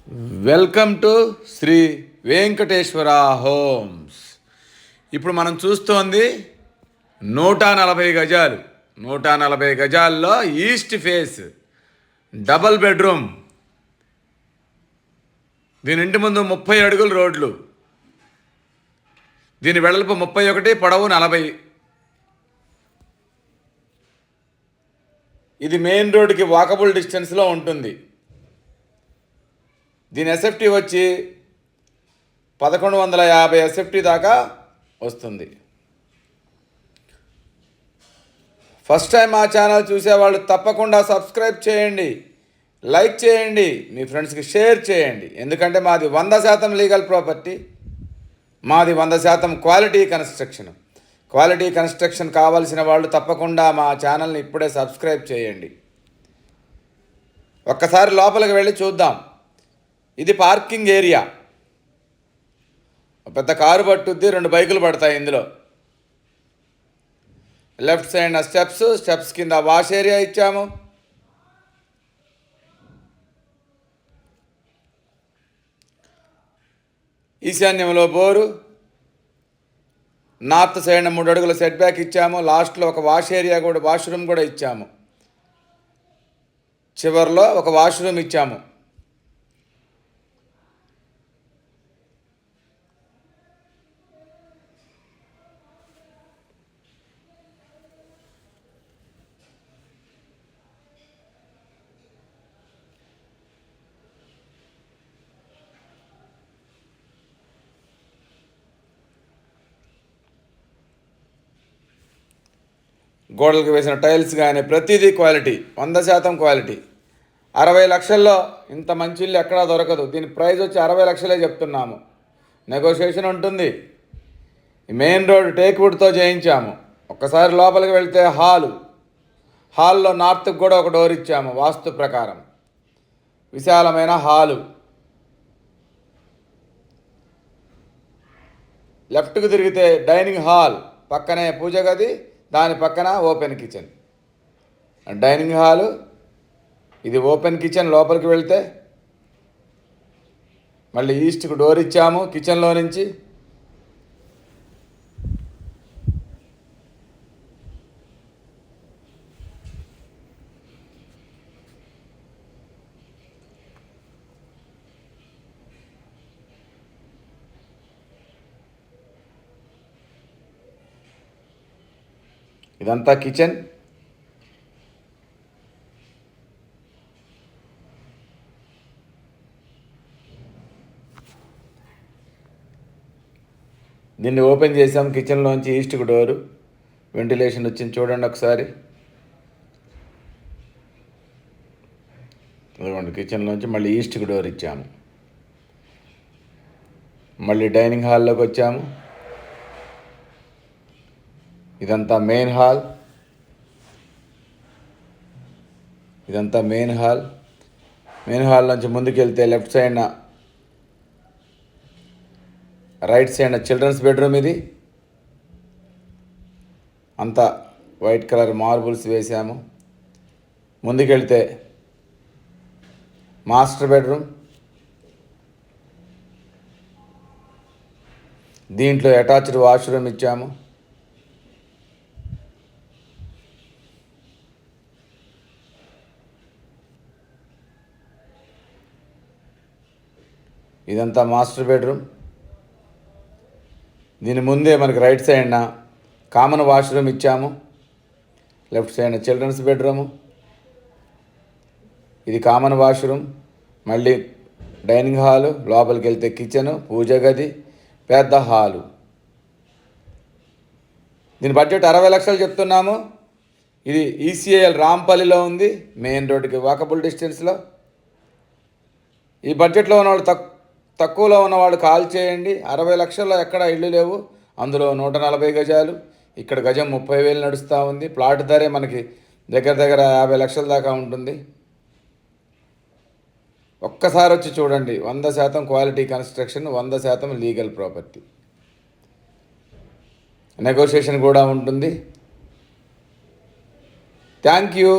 Welcome to Shri Venkateswara homes. ఇప్పుడు మనం చూస్తోంది 140 గజాలు. 140 గజాల్లో ఈస్ట్ ఫేస్ డబల్ బెడ్రూమ్. దీని ఇంటి ముందు 30 అడుగుల రోడ్లు. దీని వెడల్పు 31, పొడవు 40. ఇది మెయిన్ రోడ్డుకి వాకబుల్ డిస్టెన్స్లో ఉంటుంది. దీని ఎస్ఎఫ్టీ వచ్చి 1150 ఎస్ఎఫ్టీ దాకా వస్తుంది. ఫస్ట్ టైం మా ఛానల్ చూసేవాళ్ళు తప్పకుండా సబ్స్క్రైబ్ చేయండి, లైక్ చేయండి, మీ ఫ్రెండ్స్కి షేర్ చేయండి. ఎందుకంటే మాది 100% లీగల్ ప్రాపర్టీ, మాది 100% క్వాలిటీ కన్స్ట్రక్షన్. క్వాలిటీ కన్స్ట్రక్షన్ కావాల్సిన వాళ్ళు తప్పకుండా మా ఛానల్ని ఇప్పుడే సబ్స్క్రైబ్ చేయండి. ఒక్కసారి లోపలికి వెళ్ళి చూద్దాం. ఇది పార్కింగ్ ఏరియా. పెద్ద కారు పట్టుద్ది, 2 బైకులు పడతాయి ఇందులో. లెఫ్ట్ సైడ్ స్టెప్స్ కింద వాష్ ఏరియా ఇచ్చాము. ఈశాన్యంలో బోరు. నార్త్ సైడ్ 3 అడుగుల సెట్ బ్యాక్ ఇచ్చాము. లాస్ట్లో ఒక వాష్ ఏరియా కూడా, వాష్రూమ్ కూడా ఇచ్చాము. చివరిలో ఒక వాష్రూమ్ ఇచ్చాము. గోడలకు వేసిన టైల్స్ కానీ ప్రతిదీ క్వాలిటీ, 100% క్వాలిటీ. 60 లక్షల్లో ఇంత మంచి ఇల్లు ఎక్కడా దొరకదు. దీని ప్రైస్ వచ్చి 60 లక్షలే చెప్తున్నాము. నెగోషియేషన్ ఉంటుంది. మెయిన్ రోడ్ టేక్వుడ్తో చేయించాము. ఒక్కసారి లోపలికి వెళ్తే హాల్లో నార్త్కి కూడా ఒక డోర్ ఇచ్చాము వాస్తు ప్రకారం. విశాలమైన హాలు. లెఫ్ట్కి తిరిగితే డైనింగ్ హాల్, పక్కనే పూజ గది, దాని పక్కన ఓపెన్ కిచెన్. డైనింగ్ హాలు, ఇది ఓపెన్ కిచెన్. లోపలికి వెళ్తే మళ్ళీ ఈస్ట్కి డోర్ ఇచ్చాము కిచెన్లో నుంచి. ఇదంతా కిచెన్. దీన్ని ఓపెన్ చేసాం. కిచెన్లోంచి ఈస్ట్కి డోరు, వెంటిలేషన్ వచ్చింది చూడండి ఒకసారి. ఇదిగోండి, కిచెన్లోంచి మళ్ళీ ఈస్ట్కి డోర్ ఇచ్చాము. మళ్ళీ డైనింగ్ హాల్లోకి వచ్చాము. ఇదంతా మెయిన్ హాల్. మెయిన్ హాల్ నుంచి ముందుకు వెళ్తే left side right side children's bedroom. ఇది అంతా వైట్ కలర్ మార్బుల్స్ వేసాము. ముందుకెళ్తే మాస్టర్ బెడ్రూమ్. దీంట్లో అటాచ్డ్ వాష్రూమ్ ఇచ్చాము. ఇదంతా మాస్టర్ బెడ్రూమ్. దీని ముందే మనకి రైట్ సైడ్న కామన్ వాష్రూమ్ ఇచ్చాము. Left side children's bedroom. ఇది కామన్ వాష్రూమ్. మళ్ళీ డైనింగ్ హాలు, లోపలికి వెళ్తే కిచెను, పూజ గది, పెద్ద హాలు. దీని బడ్జెట్ 60 లక్షలు చెప్తున్నాము. ఇది ఈసీఐఎల్ రాంపల్లిలో ఉంది, మెయిన్ రోడ్డుకి వాకబుల్ డిస్టెన్స్లో. ఈ బడ్జెట్లో ఉన్నవాళ్ళు తక్కువలో ఉన్నవాళ్ళు కాల్ చేయండి. 60 లక్షల్లో ఎక్కడ ఇళ్ళు లేవు. అందులో 140 గజాలు. ఇక్కడ గజం 30,000 నడుస్తూ ఉంది. ప్లాట్ ధరే మనకి దగ్గర 50 లక్షల దాకా ఉంటుంది. ఒక్కసారి వచ్చి చూడండి. 100% quality construction, 100% legal property. Negotiation కూడా ఉంటుంది. Thank you.